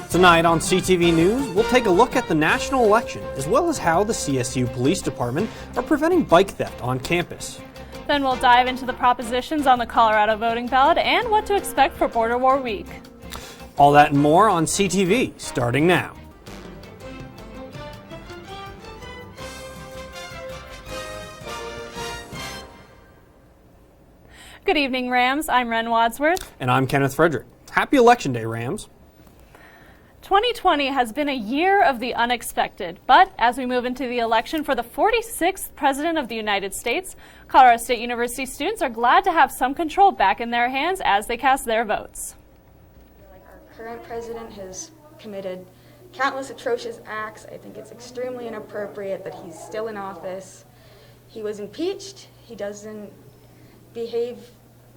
Tonight on CTV News, we'll take a look at the national election, as well as how the CSU Police Department are preventing bike theft on campus. Then we'll dive into the propositions on the Colorado voting ballot and what to expect for Border War Week. All that and more on CTV, starting now. Good evening, Rams. I'm Ren Wadsworth. And I'm Kenneth Frederick. Happy Election Day, Rams. 2020 has been a year of the unexpected, but as we move into the election for the 46th President of the United States, Colorado State University students are glad to have some control back in their hands as they cast their votes. Our current president has committed countless atrocious acts. I think it's extremely inappropriate that he's still in office. He was impeached. He doesn't behave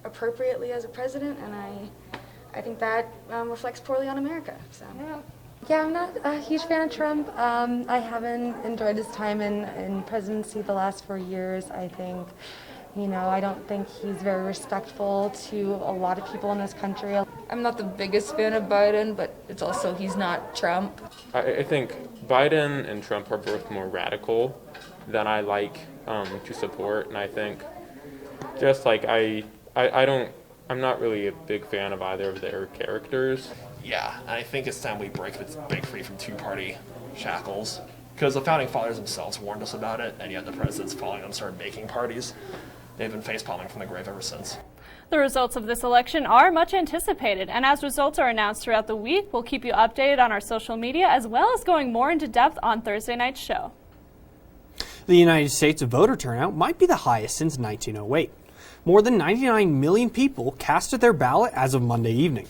appropriately as a president, and I think that reflects poorly on America. So. Yeah, I'm not a huge fan of Trump. I haven't enjoyed his time in presidency the last 4 years. I think, I don't think he's very respectful to a lot of people in this country. I'm not the biggest fan of Biden, but it's also he's not Trump. I think Biden and Trump are both more radical than I like to support, and I think just like I'm not really a big fan of either of their characters. Yeah, and I think it's time we break free from two-party shackles, because the founding fathers themselves warned us about it, and yet the presidents following them started making parties. They've been face-palming from the grave ever since. The results of this election are much anticipated, and as results are announced throughout the week, we'll keep you updated on our social media, as well as going more into depth on Thursday night's show. The United States voter turnout might be the highest since 1908. More than 99 million people casted their ballot as of Monday evening.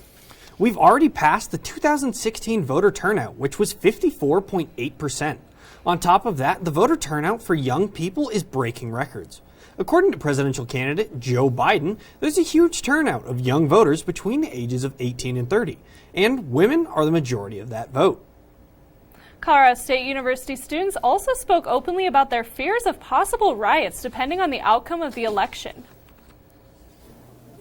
We've already passed the 2016 voter turnout, which was 54.8%. On top of that, the voter turnout for young people is breaking records. According to presidential candidate Joe Biden, there's a huge turnout of young voters between the ages of 18 and 30, and women are the majority of that vote. Colorado State University students also spoke openly about their fears of possible riots depending on the outcome of the election.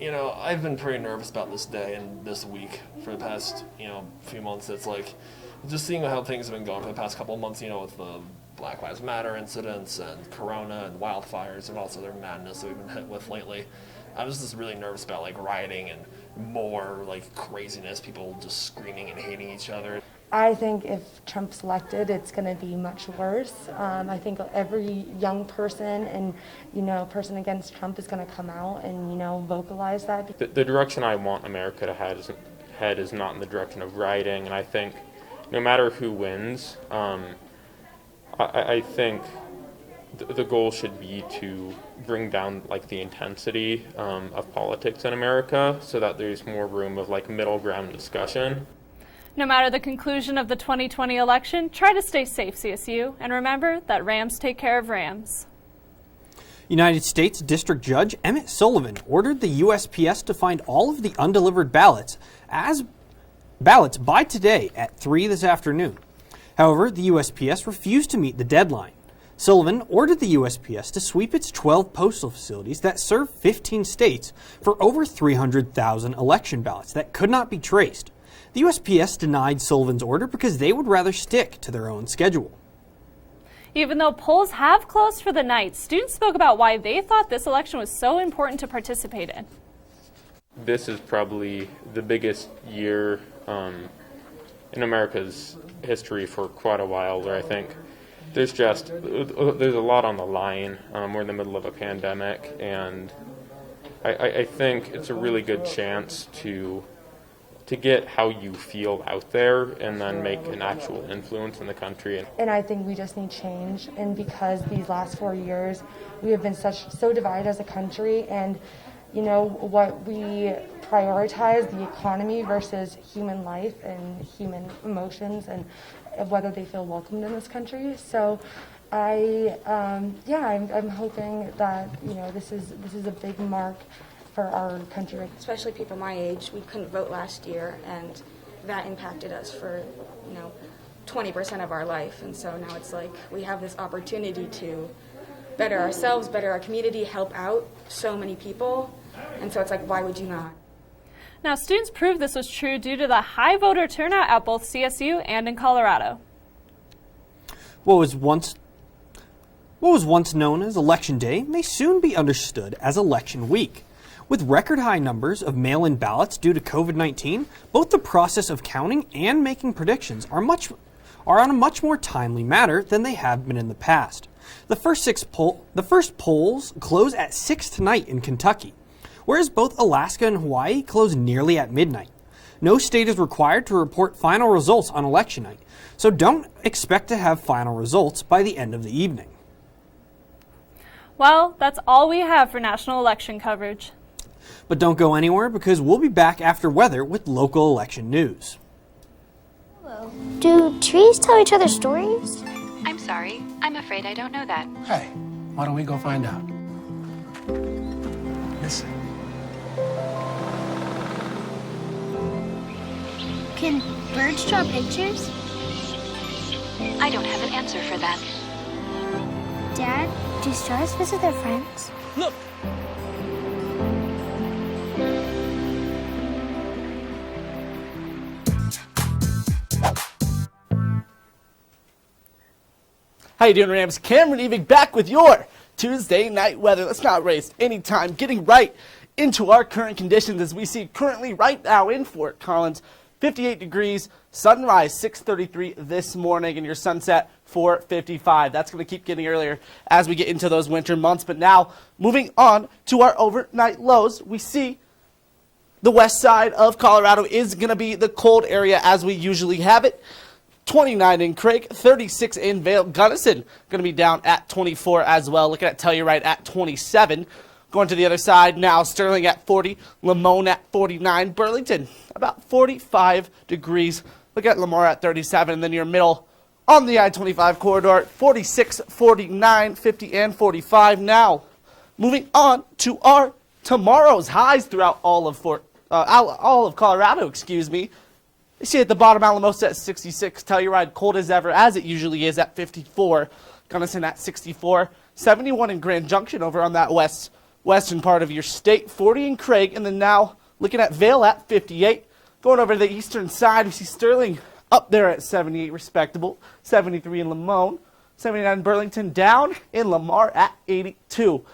I've been pretty nervous about this day and this week for the past, few months. It's like, just seeing how things have been going for the past couple of months, with the Black Lives Matter incidents and Corona and wildfires and also their madness that we've been hit with lately. I was just really nervous about, rioting and more, craziness, people just screaming and hating each other. I think if Trump's elected, it's going to be much worse. I think every young person and, person against Trump is going to come out and, vocalize that. The direction I want America to head is not in the direction of rioting, and I think no matter who wins, I think the goal should be to bring down the intensity of politics in America so that there's more room of middle ground discussion. No matter the conclusion of the 2020 election, try to stay safe, CSU, and remember that Rams take care of Rams. United States District Judge Emmett Sullivan ordered the USPS to find all of the undelivered ballots by today at 3 this afternoon. However, the USPS refused to meet the deadline. Sullivan ordered the USPS to sweep its 12 postal facilities that serve 15 states for over 300,000 election ballots that could not be traced. The USPS denied Sullivan's order because they would rather stick to their own schedule. Even though polls have closed for the night, students spoke about why they thought this election was so important to participate in. This is probably the biggest year in America's history for quite a while, where I think there's a lot on the line. We're in the middle of a pandemic, and I think it's a really good chance to get how you feel out there and then make an actual influence in the country. And I think we just need change, and because these last 4 years we have been so divided as a country, and what we prioritize, the economy versus human life and human emotions and whether they feel welcomed in this country. So I'm hoping that this is a big mark for our country. Especially people my age, we couldn't vote last year, and that impacted us for 20% of our life. And so now it's like we have this opportunity to better ourselves, better our community, help out so many people. And so it's like, why would you not? Now, students proved this was true due to the high voter turnout at both CSU and in Colorado. What was once known as Election Day may soon be understood as Election Week. With record high numbers of mail-in ballots due to COVID-19, both the process of counting and making predictions are on a much more timely manner than they have been in the past. The first polls close at 6 tonight in Kentucky, whereas both Alaska and Hawaii close nearly at midnight. No state is required to report final results on election night, so don't expect to have final results by the end of the evening. Well, that's all we have for national election coverage. But don't go anywhere because we'll be back after weather with local election news. Do trees tell each other stories? I'm sorry. I'm afraid I don't know that. Hey, why don't we go find out? Listen. Can birds draw pictures? I don't have an answer for that. Dad, do stars visit their friends? Look! How you doing, Rams? Cameron Evig back with your Tuesday night weather. Let's not waste any time getting right into our current conditions as we see currently right now in Fort Collins, 58 degrees, sunrise 6:33 this morning, and your sunset 4:55. That's going to keep getting earlier as we get into those winter months. But now, moving on to our overnight lows, we see the west side of Colorado is going to be the cold area as we usually have it. 29 in Craig, 36 in Vail. Gunnison going to be down at 24 as well. Looking at Telluride at 27. Going to the other side now, Sterling at 40, Limon at 49, Burlington about 45 degrees. Look at Lamar at 37, and then your middle on the I-25 corridor, 46, 49, 50, and 45. Now, moving on to our tomorrow's highs throughout all of Colorado, excuse me. You see at the bottom, Alamosa at 66, Telluride cold as ever, as it usually is, at 54. Gunnison at 64, 71 in Grand Junction over on that western part of your state, 40 in Craig, and then now looking at Vail at 58. Going over to the eastern side, we see Sterling up there at 78, respectable, 73 in Limon, 79 in Burlington, down in Lamar at 82.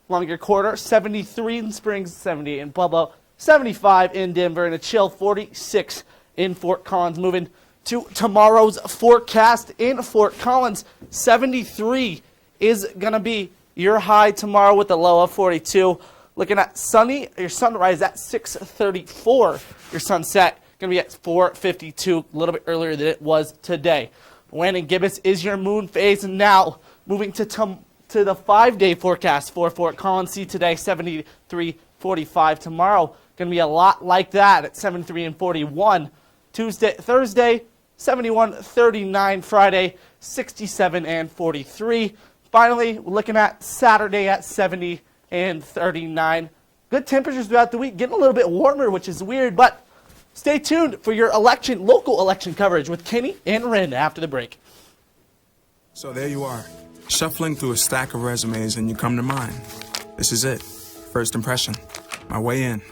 Along your corridor, 73 in Springs, 78 in Pueblo, 75 in Denver, and a chill 46 in Fort Collins. Moving to tomorrow's forecast in Fort Collins, 73 is going to be your high tomorrow with a low of 42. Looking at sunny, your sunrise at 6:34. Your sunset going to be at 4:52, a little bit earlier than it was today. Landon Gibbous is your moon phase. And now moving to the 5-day forecast for Fort Collins. See today, 73:45. Tomorrow going to be a lot like that at 73 and 41. Thursday, 71-39. Friday, 67 and 43. Finally, we're looking at Saturday at 70 and 39. Good temperatures throughout the week, getting a little bit warmer, which is weird, but stay tuned for your local election coverage with Kenny and Ren after the break. So there you are, shuffling through a stack of resumes, and you come to mine. This is it, first impression, my way in.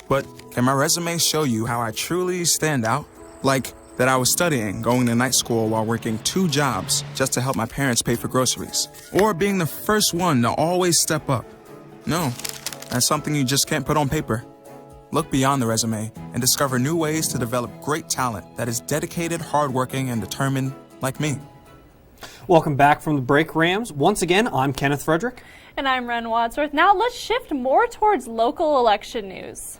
But can my resume show you how I truly stand out? Like that I was studying, going to night school while working 2 jobs just to help my parents pay for groceries. Or being the first one to always step up. No, that's something you just can't put on paper. Look beyond the resume and discover new ways to develop great talent that is dedicated, hardworking, and determined like me. Welcome back from the break, Rams. Once again, I'm Kenneth Frederick. And I'm Ren Wadsworth. Now let's shift more towards local election news.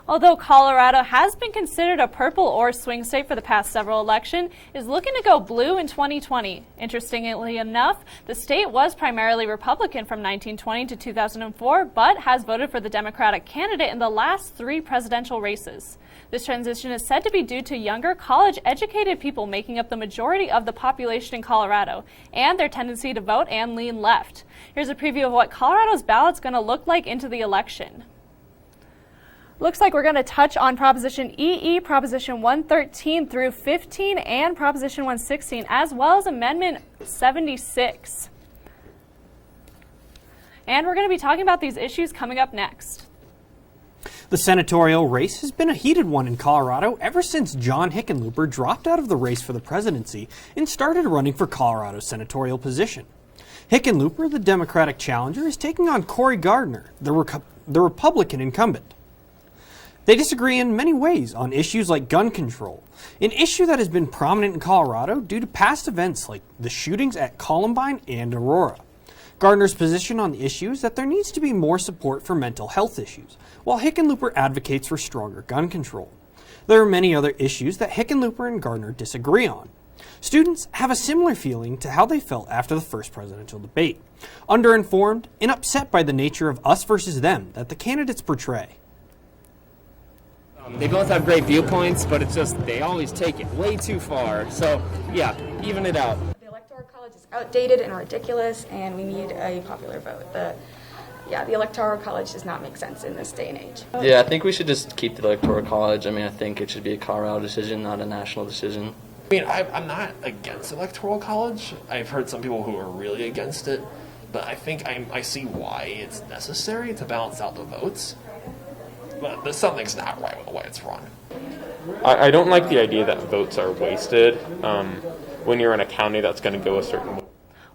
Although Colorado has been considered a purple or swing state for the past several elections, it is looking to go blue in 2020. Interestingly enough, the state was primarily Republican from 1920 to 2004, but has voted for the Democratic candidate in the last 3 presidential races. This transition is said to be due to younger, college-educated people making up the majority of the population in Colorado, and their tendency to vote and lean left. Here's a preview of what Colorado's ballot's going to look like into the election. Looks like we're going to touch on Proposition EE, Proposition 113 through 15, and Proposition 116, as well as Amendment 76. And we're going to be talking about these issues coming up next. The senatorial race has been a heated one in Colorado ever since John Hickenlooper dropped out of the race for the presidency and started running for Colorado's senatorial position. Hickenlooper, the Democratic challenger, is taking on Cory Gardner, the Republican incumbent. They disagree in many ways on issues like gun control, an issue that has been prominent in Colorado due to past events like the shootings at Columbine and Aurora. Gardner's position on the issue is that there needs to be more support for mental health issues, while Hickenlooper advocates for stronger gun control. There are many other issues that Hickenlooper and Gardner disagree on. Students have a similar feeling to how they felt after the first presidential debate, underinformed and upset by the nature of us versus them that the candidates portray. They both have great viewpoints, but it's just they always take it way too far. So, yeah, even it out. The Electoral College is outdated and ridiculous, and we need a popular vote. The Electoral College does not make sense in this day and age. Yeah, I think we should just keep the Electoral College. I mean, I think it should be a Colorado decision, not a national decision. I mean, I'm not against Electoral College. I've heard some people who are really against it, but I think I see why it's necessary to balance out the votes. But something's not right with the way it's run. I don't like the idea that votes are wasted when you're in a county that's going to go a certain way.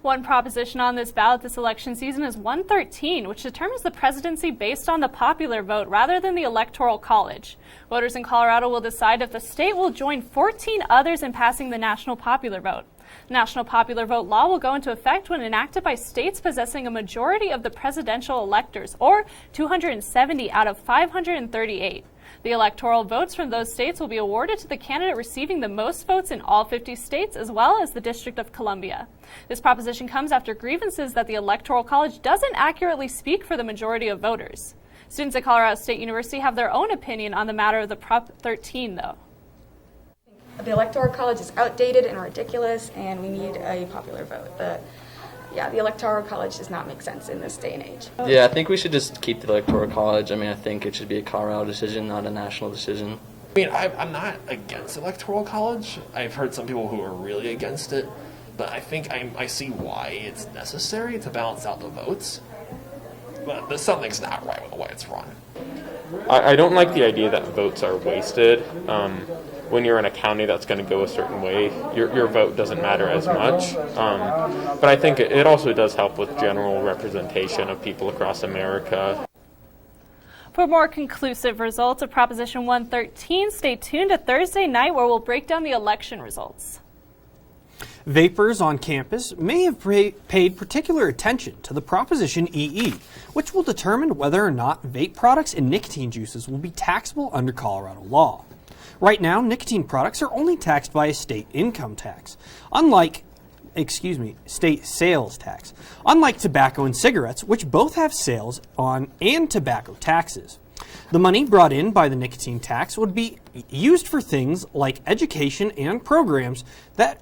One proposition on this ballot this election season is 113, which determines the presidency based on the popular vote rather than the Electoral College. Voters in Colorado will decide if the state will join 14 others in passing the national popular vote. The national popular vote law will go into effect when enacted by states possessing a majority of the presidential electors, or 270 out of 538. The electoral votes from those states will be awarded to the candidate receiving the most votes in all 50 states, as well as the District of Columbia. This proposition comes after grievances that the Electoral College doesn't accurately speak for the majority of voters. Students at Colorado State University have their own opinion on the matter of the Prop 13, though. The Electoral College is outdated and ridiculous, and we need a popular vote. The Electoral College does not make sense in this day and age. Yeah, I think we should just keep the Electoral College. I mean, I think it should be a Colorado decision, not a national decision. I mean, I'm not against Electoral College. I've heard some people who are really against it, but I think I see why it's necessary to balance out the votes. But something's not right with the way it's run. I don't like the idea that votes are wasted when you're in a county that's going to go a certain way. Your vote doesn't matter as much. But I think it also does help with general representation of people across America. For more conclusive results of Proposition 113, stay tuned to Thursday night where we'll break down the election results. Vapers on campus may have paid particular attention to the Proposition EE, which will determine whether or not vape products and nicotine juices will be taxable under Colorado law. Right now, nicotine products are only taxed by a state income tax, state sales tax, unlike tobacco and cigarettes, which both have sales on and tobacco taxes. The money brought in by the nicotine tax would be used for things like education and programs that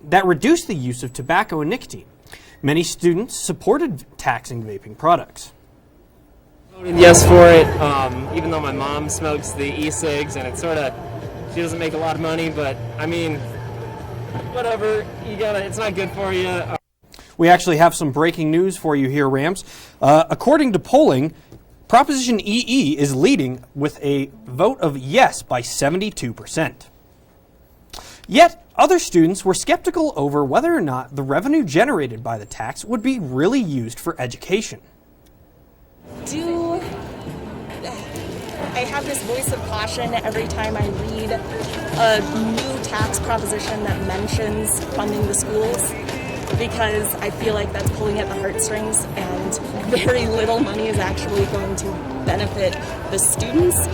reduce the use of tobacco and nicotine. Many students supported taxing vaping products. Voted yes for it, even though my mom smokes the e-cigs and she doesn't make a lot of money, but I mean, whatever, it's not good for you. We actually have some breaking news for you here, Rams. According to polling, Proposition EE is leading with a vote of yes by 72%. Yet, other students were skeptical over whether or not the revenue generated by the tax would be really used for education. I have this voice of caution every time I read a new tax proposition that mentions funding the schools, because I feel like that's pulling at the heartstrings and very little money is actually going to benefit the students.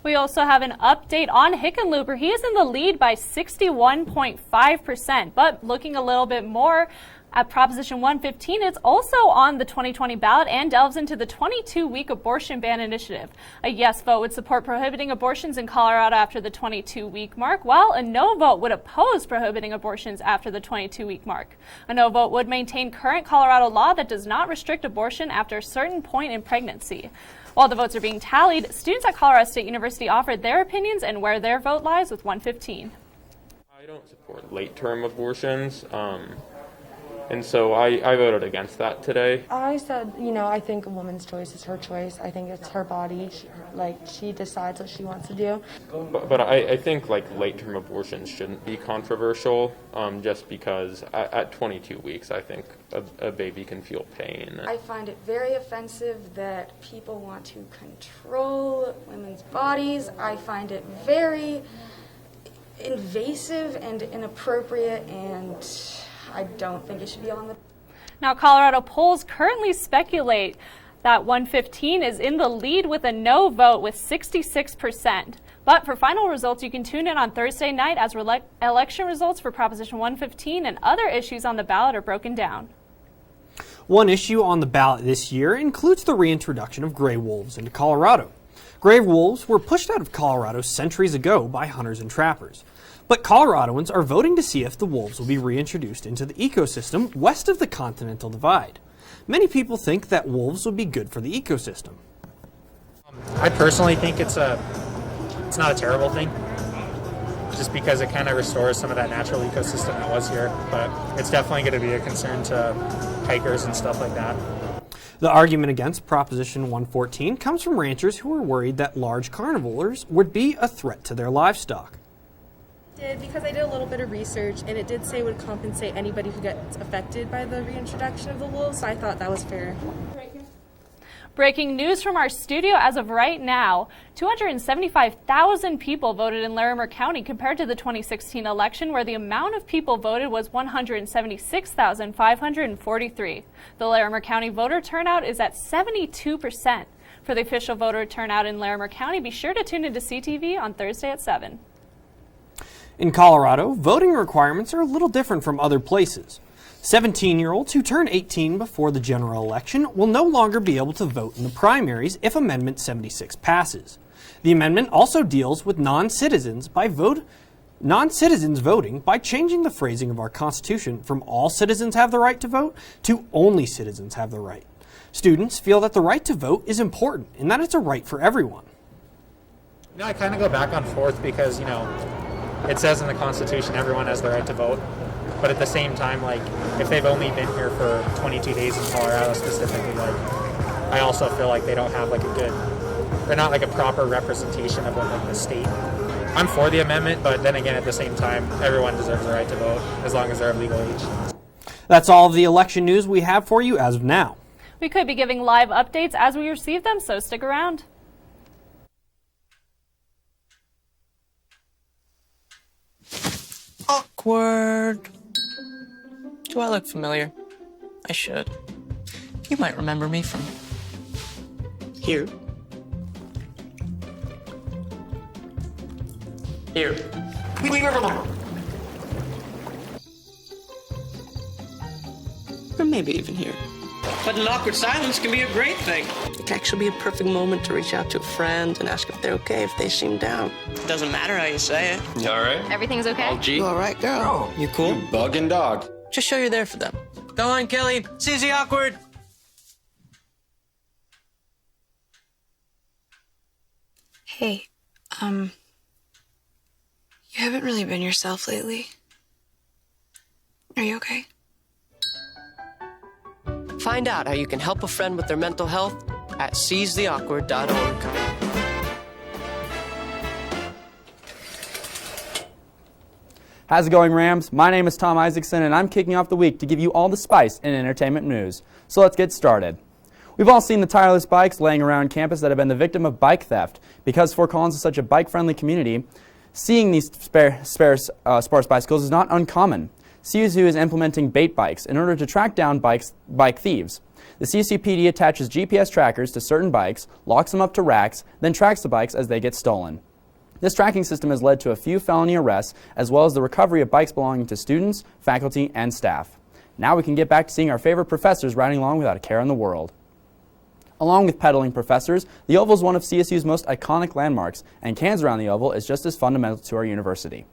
We also have an update on Hickenlooper. He is in the lead by 61.5%, but looking a little bit more at Proposition 115, it's also on the 2020 ballot and delves into the 22-week abortion ban initiative. A yes vote would support prohibiting abortions in Colorado after the 22-week mark, while a no vote would oppose prohibiting abortions after the 22-week mark. A no vote would maintain current Colorado law that does not restrict abortion after a certain point in pregnancy. While the votes are being tallied, students at Colorado State University offered their opinions and where their vote lies with 115. I don't support late-term abortions. And so I voted against that today. I said, I think a woman's choice is her choice. I think it's her body. She decides what she wants to do. But I think late-term abortions shouldn't be controversial, just because at 22 weeks, I think a baby can feel pain. I find it very offensive that people want to control women's bodies. I find it very invasive and inappropriate, and I don't think it should be on the... Now, Colorado polls currently speculate that 115 is in the lead with a no vote with 66%. But for final results, you can tune in on Thursday night as election results for Proposition 115 and other issues on the ballot are broken down. One issue on the ballot this year includes the reintroduction of gray wolves into Colorado. Gray wolves were pushed out of Colorado centuries ago by hunters and trappers. But Coloradoans are voting to see if the wolves will be reintroduced into the ecosystem west of the Continental Divide. Many people think that wolves would be good for the ecosystem. I personally think it's not a terrible thing, just because it kind of restores some of that natural ecosystem that was here, but it's definitely going to be a concern to hikers and stuff like that. The argument against Proposition 114 comes from ranchers who are worried that large carnivores would be a threat to their livestock. Because I did a little bit of research, and it did say it would compensate anybody who gets affected by the reintroduction of the wolves, so I thought that was fair. Breaking news from our studio as of right now, 275,000 people voted in Larimer County compared to the 2016 election, where the amount of people voted was 176,543. The Larimer County voter turnout is at 72%. For the official voter turnout in Larimer County, be sure to tune into CTV on Thursday at 7. In Colorado, voting requirements are a little different from other places. 17-year-olds who turn 18 before the general election will no longer be able to vote in the primaries if Amendment 76 passes. The amendment also deals with non-citizens voting by changing the phrasing of our Constitution from all citizens have the right to vote to only citizens have the right. Students feel that the right to vote is important and that it's a right for everyone. I kind of go back and forth because, it says in the Constitution everyone has the right to vote. But at the same time, if they've only been here for 22 days in Colorado specifically, I also feel like they don't have they're not a proper representation of what the state. I'm for the amendment, but then again, at the same time, everyone deserves the right to vote as long as they're of legal age. That's all of the election news we have for you as of now. We could be giving live updates as we receive them, so stick around. Awkward. Do I look familiar? I should. You might remember me from here. Here. Or maybe even here. But an awkward silence can be a great thing. It can actually be a perfect moment to reach out to a friend and ask if they're okay if they seem down. It doesn't matter how you say it. You all right? Everything's okay? All G? You all right, girl? You cool? You bug and dog. Just show you're there for them. Go on, Kelly. Susie Awkward. Hey, you haven't really been yourself lately. Are you okay? Find out how you can help a friend with their mental health at seizetheawkward.org. How's it going, Rams? My name is Tom Isaacson, and I'm kicking off the week to give you all the spice in entertainment news. So let's get started. We've all seen the tireless bikes laying around campus that have been the victim of bike theft. Because Fort Collins is such a bike-friendly community, seeing these sparse bicycles is not uncommon. CSU is implementing bait bikes in order to track down bike thieves. The CSU PD attaches GPS trackers to certain bikes, locks them up to racks, then tracks the bikes as they get stolen. This tracking system has led to a few felony arrests, as well as the recovery of bikes belonging to students, faculty, and staff. Now we can get back to seeing our favorite professors riding along without a care in the world. Along with pedaling professors, the Oval is one of CSU's most iconic landmarks, and cans around the Oval is just as fundamental to our university.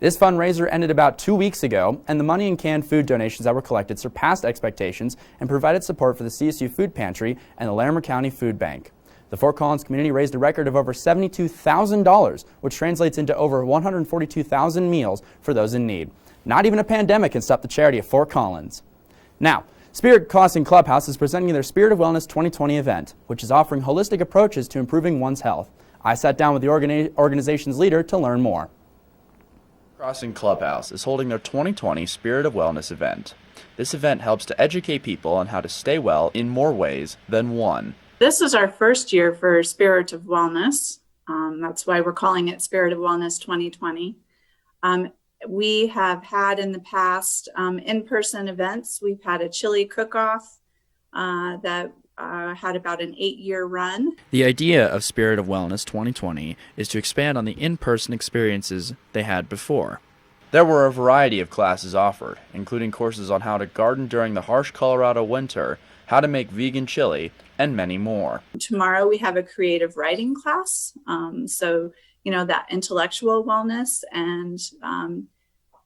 This fundraiser ended about 2 weeks ago, and the money and canned food donations that were collected surpassed expectations and provided support for the CSU Food Pantry and the Larimer County Food Bank. The Fort Collins community raised a record of over $72,000, which translates into over 142,000 meals for those in need. Not even a pandemic can stop the charity of Fort Collins. Now, Spirit Crossing Clubhouse is presenting their Spirit of Wellness 2020 event, which is offering holistic approaches to improving one's health. I sat down with the organization's leader to learn more. Crossing Clubhouse is holding their 2020 Spirit of Wellness event. This event helps to educate people on how to stay well in more ways than one. This is our first year for Spirit of Wellness. That's why we're calling it Spirit of Wellness 2020. We have had in the past in-person events. We've had a chili cook-off that had about an 8-year run. The idea of Spirit of Wellness 2020 is to expand on the in-person experiences they had before. There were a variety of classes offered, including courses on how to garden during the harsh Colorado winter, how to make vegan chili, and many more. Tomorrow we have a creative writing class. That intellectual wellness and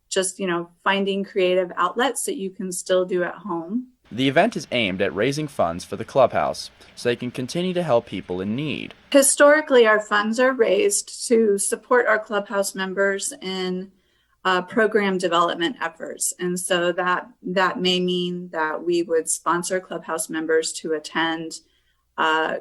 just finding creative outlets that you can still do at home. The event is aimed at raising funds for the clubhouse so they can continue to help people in need. Historically, our funds are raised to support our clubhouse members in program development efforts. And so that may mean that we would sponsor clubhouse members to attend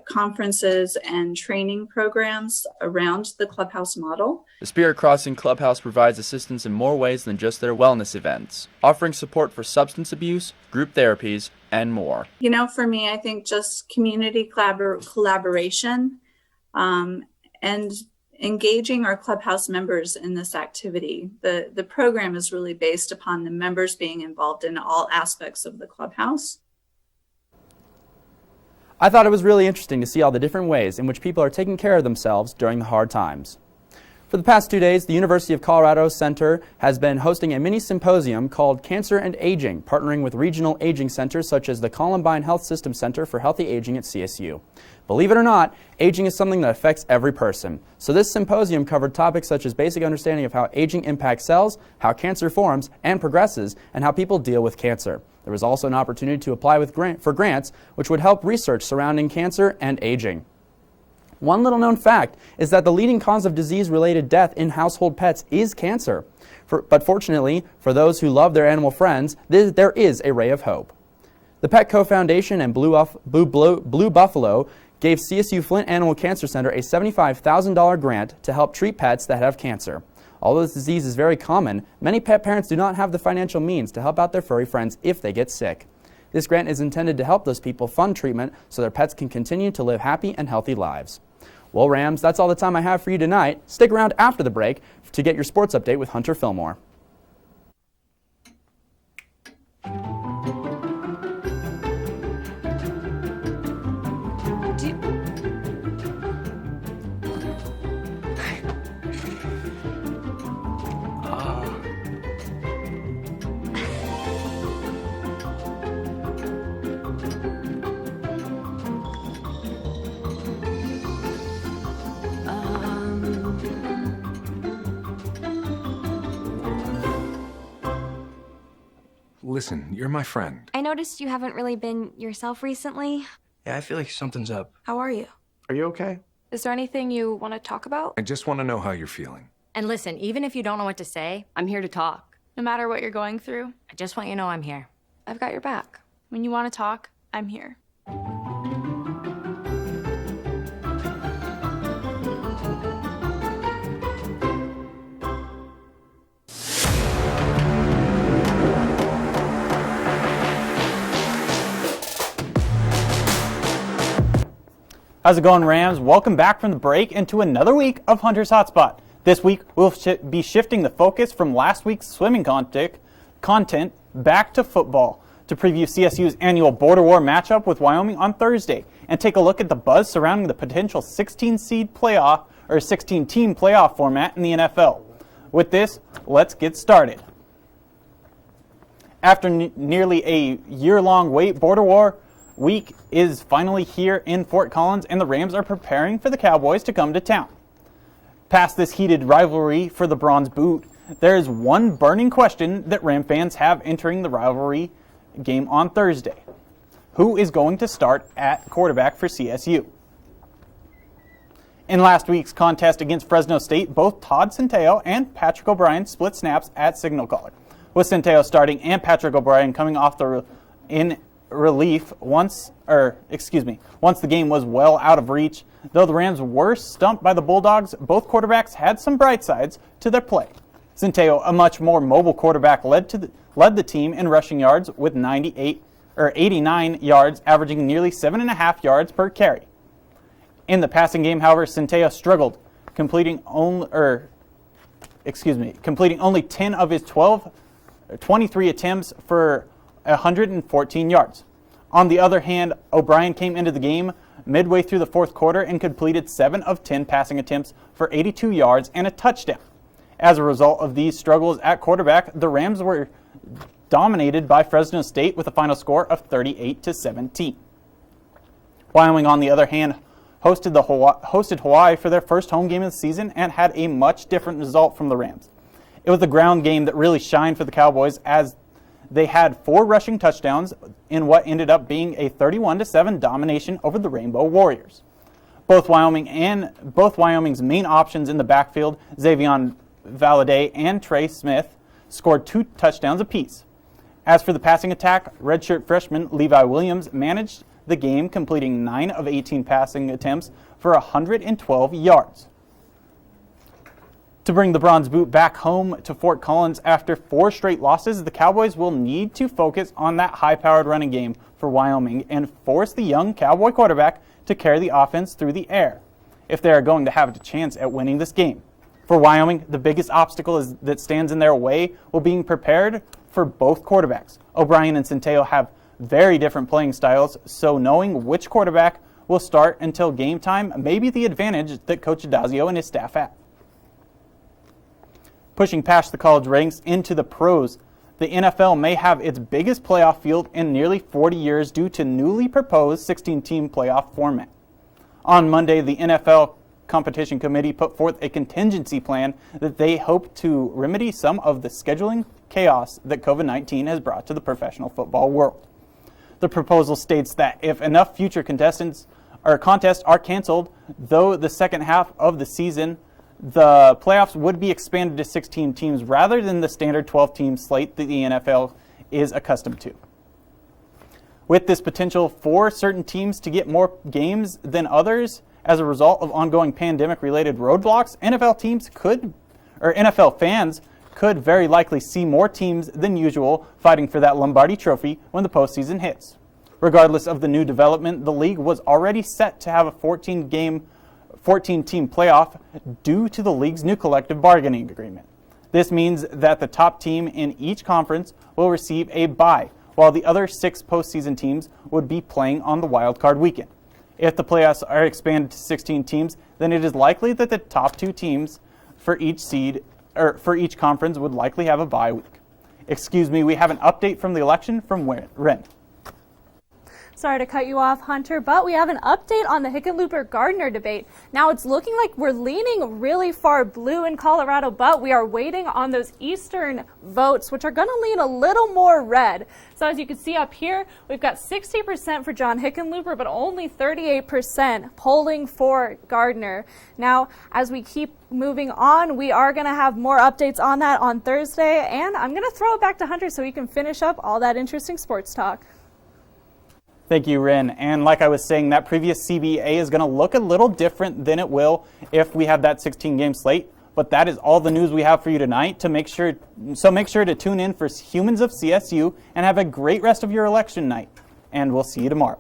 conferences and training programs around the clubhouse model. The Spirit Crossing Clubhouse provides assistance in more ways than just their wellness events, offering support for substance abuse, group therapies, and more. For me, I think just community collaboration and engaging our clubhouse members in this activity. The program is really based upon the members being involved in all aspects of the clubhouse. I thought it was really interesting to see all the different ways in which people are taking care of themselves during the hard times. For the past 2 days, the University of Colorado Center has been hosting a mini symposium called Cancer and Aging, partnering with regional aging centers such as the Columbine Health System Center for Healthy Aging at CSU. Believe it or not, aging is something that affects every person. So this symposium covered topics such as basic understanding of how aging impacts cells, how cancer forms and progresses, and how people deal with cancer. There was also an opportunity to apply for grants, which would help research surrounding cancer and aging. One little known fact is that the leading cause of disease-related death in household pets is cancer. But fortunately, for those who love their animal friends, there is a ray of hope. The Petco Foundation and Blue Buffalo gave CSU Flint Animal Cancer Center a $75,000 grant to help treat pets that have cancer. Although this disease is very common, many pet parents do not have the financial means to help out their furry friends if they get sick. This grant is intended to help those people fund treatment so their pets can continue to live happy and healthy lives. Well, Rams, that's all the time I have for you tonight. Stick around after the break to get your sports update with Hunter Fillmore. Listen, you're my friend. I noticed you haven't really been yourself recently. Yeah, I feel like something's up. How are you? Are you okay? Is there anything you want to talk about? I just want to know how you're feeling. And listen, even if you don't know what to say, I'm here to talk. No matter what you're going through, I just want you to know I'm here. I've got your back. When you want to talk, I'm here. How's it going, Rams? Welcome back from the break into another week of Hunter's Hotspot. This week, we'll be shifting the focus from last week's swimming content back to football to preview CSU's annual Border War matchup with Wyoming on Thursday and take a look at the buzz surrounding the potential 16-team playoff format in the NFL. With this, let's get started. After nearly a year-long wait, Border War week is finally here in Fort Collins, and the Rams are preparing for the Cowboys to come to town. Past this heated rivalry for the Bronze Boot, there is one burning question that Ram fans have entering the rivalry game on Thursday. Who is going to start at quarterback for CSU? In last week's contest against Fresno State, both Todd Centeio and Patrick O'Brien split snaps at signal caller, with Centeio starting and Patrick O'Brien coming off the in relief once the game was well out of reach. Though the Rams were stumped by the Bulldogs, both quarterbacks had some bright sides to their play. Centeio, a much more mobile quarterback, led the team in rushing yards with 89 yards, averaging nearly 7.5 yards per carry. In the passing game, however, Centeio struggled, completing only 10 of his 23 attempts for 114 yards. On the other hand, O'Brien came into the game midway through the fourth quarter and completed 7 of 10 passing attempts for 82 yards and a touchdown. As a result of these struggles at quarterback, the Rams were dominated by Fresno State with a final score of 38-17. Wyoming, on the other hand, hosted Hawaii for their first home game of the season and had a much different result from the Rams. It was the ground game that really shined for the Cowboys, as they had 4 rushing touchdowns in what ended up being a 31-7 domination over the Rainbow Warriors. Both Wyoming's main options in the backfield, Xavion Valladay and Trey Smith, scored 2 touchdowns apiece. As for the passing attack, redshirt freshman Levi Williams managed the game, completing 9 of 18 passing attempts for 112 yards. To bring the Bronze Boot back home to Fort Collins after 4 straight losses, the Cowboys will need to focus on that high-powered running game for Wyoming and force the young Cowboy quarterback to carry the offense through the air if they are going to have a chance at winning this game. For Wyoming, the biggest obstacle that stands in their way will be being prepared for both quarterbacks. O'Brien and Centeio have very different playing styles, so knowing which quarterback will start until game time may be the advantage that Coach Adazio and his staff have. Pushing past the college ranks into the pros, the NFL may have its biggest playoff field in nearly 40 years due to newly proposed 16-team playoff format. On Monday, the NFL Competition Committee put forth a contingency plan that they hope to remedy some of the scheduling chaos that COVID-19 has brought to the professional football world. The proposal states that if enough future contests are canceled, though the second half of the season, the playoffs would be expanded to 16 teams rather than the standard 12-team slate that the NFL is accustomed to. With this potential for certain teams to get more games than others as a result of ongoing pandemic-related roadblocks, NFL fans could very likely see more teams than usual fighting for that Lombardi Trophy when the postseason hits. Regardless of the new development, the league was already set to have a 14-team playoff due to the league's new collective bargaining agreement. This means that the top team in each conference will receive a bye, while the other 6 postseason teams would be playing on the wild card weekend. If the playoffs are expanded to 16 teams, then it is likely that the top 2 teams for each conference would likely have a bye week. Excuse me, we have an update from the election from Ren. Sorry to cut you off, Hunter, but we have an update on the Hickenlooper-Gardner debate. Now, it's looking like we're leaning really far blue in Colorado, but we are waiting on those eastern votes, which are going to lean a little more red. So as you can see up here, we've got 60% for John Hickenlooper, but only 38% polling for Gardner. Now, as we keep moving on, we are going to have more updates on that on Thursday, and I'm going to throw it back to Hunter so he can finish up all that interesting sports talk. Thank you, Ren. And like I was saying, that previous CBA is going to look a little different than it will if we have that 16-game slate. But that is all the news we have for you tonight. Make sure to tune in for Humans of CSU and have a great rest of your election night. And we'll see you tomorrow.